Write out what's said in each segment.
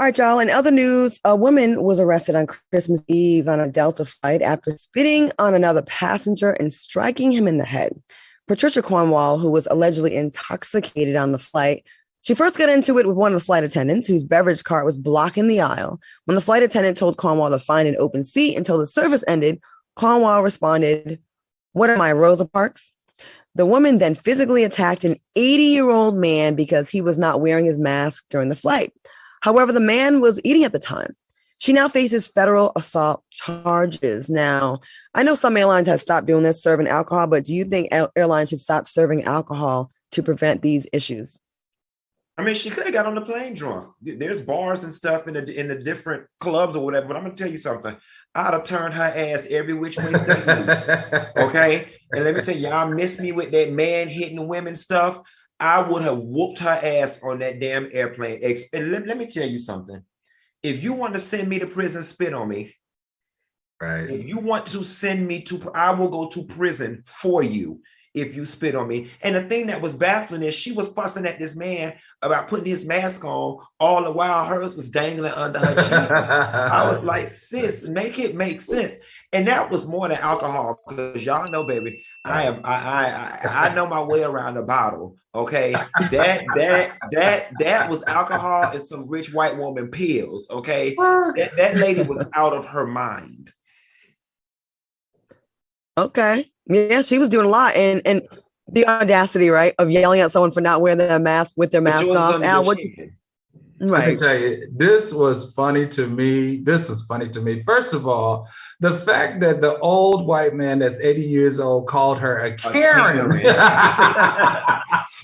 All right, y'all. In other news, a woman was arrested on Christmas Eve on a Delta flight after spitting on another passenger and striking him in the head. Patricia Cornwall, who was allegedly intoxicated on the flight, she first got into it with one of the flight attendants whose beverage cart was blocking the aisle. When the flight attendant told Cornwall to find an open seat until the service ended, Cornwall responded, "What am I, Rosa Parks?" The woman then physically attacked an 80-year-old man because he was not wearing his mask during the flight. However, the man was eating at the time. She now faces federal assault charges. Now, I know some airlines have stopped doing this, serving alcohol, but do you think airlines should stop serving alcohol to prevent these issues? I mean, she could have got on the plane drunk. There's bars and stuff in the different clubs or whatever. But I'm gonna tell you something. I'd have turned her ass every which way. Okay, and let me tell you, y'all miss me with that man hitting women stuff. I would have whooped her ass on that damn airplane. And let me tell you something. If you want to send me to prison, spit on me. Right. If you want to send me to, I will go to prison for you if you spit on me. And the thing that was baffling is she was fussing at this man about putting his mask on all the while hers was dangling under her cheek. I was like, sis, make it make sense. And that was more than alcohol, because y'all know, baby, I know my way around the bottle. Okay. That was alcohol and some rich white woman pills. Okay. That lady was out of her mind. Okay. Yeah, she was doing a lot. And the audacity, right, of yelling at someone for not wearing their mask with their mask off. Al, what? Right. Let me tell you, this was funny to me. First of all, the fact that the old white man that's 80 years old called her a Karen.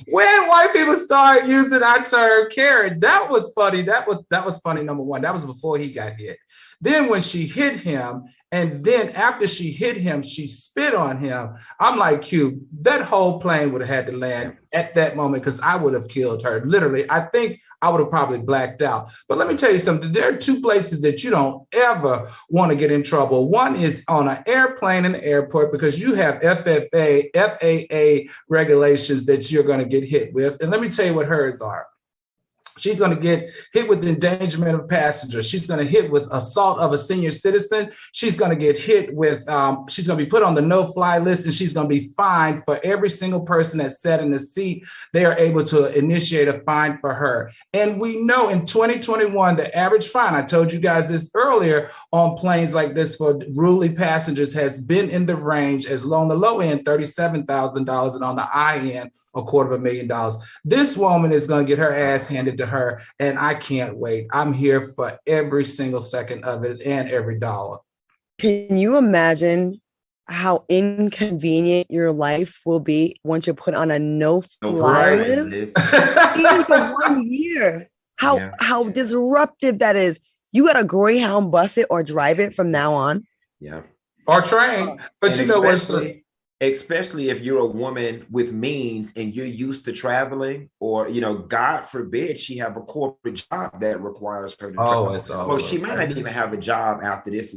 When white people start using our term Karen, that was funny. That was funny, number one. That was before he got hit. Then when she hit him, and then after she hit him, she spit on him. I'm like, Q, that whole plane would have had to land at that moment, because I would have killed her. Literally, I think I would have probably blacked out. But let me tell you something. There are two places that you don't ever want to get in trouble. One is on an airplane in the airport, because you have FAA regulations that you're going to get hit with. And let me tell you what hers are. She's going to get hit with endangerment of passengers. She's going to hit with assault of a senior citizen. She's going to get hit with, she's going to be put on the no-fly list, and she's going to be fined for every single person that's sat in the seat. They are able to initiate a fine for her. And we know in 2021, the average fine, I told you guys this earlier, on planes like this for ruly passengers has been in the range, as low on the low end, $37,000, and on the high end, $250,000. This woman is going to get her ass handed to her, and I can't wait. I'm here for every single second of it and every dollar. Can you imagine how inconvenient your life will be once you're put on a no-fly list? Even for 1 year. How disruptive that is. You got to Greyhound bus it or drive it from now on. Yeah. Or train. But you know what? Especially if you're a woman with means and you're used to traveling, or, you know, God forbid she have a corporate job that requires her to travel. Well, she might not even have a job after this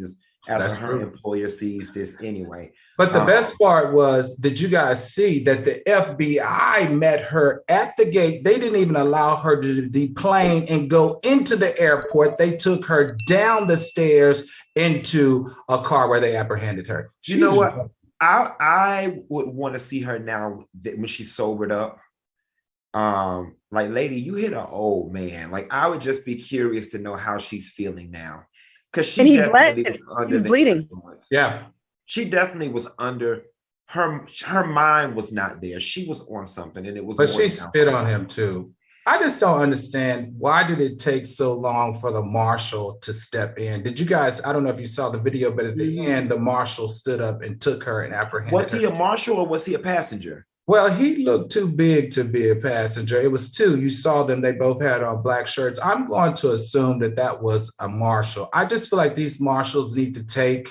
after her employer sees this anyway. But the best part was, did you guys see that the FBI met her at the gate? They didn't even allow her to deplane and go into the airport. They took her down the stairs into a car where they apprehended her. You know what? I would want to see her now when she's sobered up. Like, lady, you hit an old man. Like, I would just be curious to know how she's feeling now, because she definitely was bleeding. Influence. Yeah, she definitely was under her mind was not there. She was on something, and it was. But she spit on him too. I just don't understand, why did it take so long for the marshal to step in? Did you guys, I don't know if you saw the video, but at the end, the marshal stood up and took her and apprehended her. Was he a marshal or was he a passenger? Well, he looked too big to be a passenger. It was two. You saw them. They both had on black shirts. I'm going to assume that that was a marshal. I just feel like these marshals need to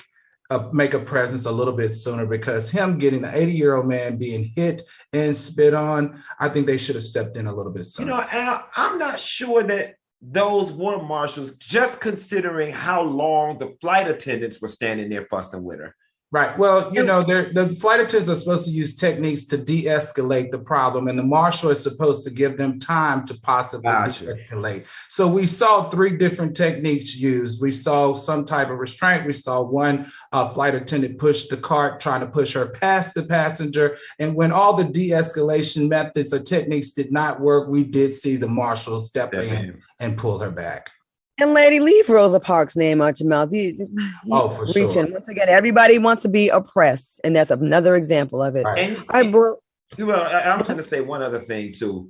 make a presence a little bit sooner, because him getting the 80-year-old man being hit and spit on, I think they should have stepped in a little bit sooner. You know, Al, I'm not sure that those were marshals, just considering how long the flight attendants were standing there fussing with her. Right. Well, the flight attendants are supposed to use techniques to de-escalate the problem, and the marshal is supposed to give them time to possibly de-escalate. So we saw 3 different techniques used. We saw some type of restraint. We saw one flight attendant push the cart, trying to push her past the passenger. And when all the de-escalation methods or techniques did not work, we did see the marshal step in and pull her back. And lady, leave Rosa Parks' name out your mouth. For reaching. Sure. Once again, everybody wants to be oppressed, and that's another example of it. Right. I'm going to say one other thing too.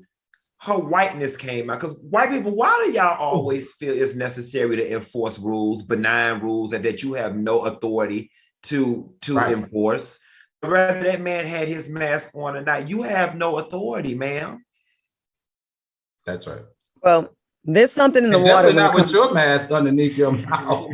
Her whiteness came out because white people. Why do y'all always feel it's necessary to enforce rules, benign rules, and that you have no authority to enforce? Whether that man had his mask on or not, you have no authority, ma'am. That's right. Well, there's something in the water. Not with your mask underneath your mouth.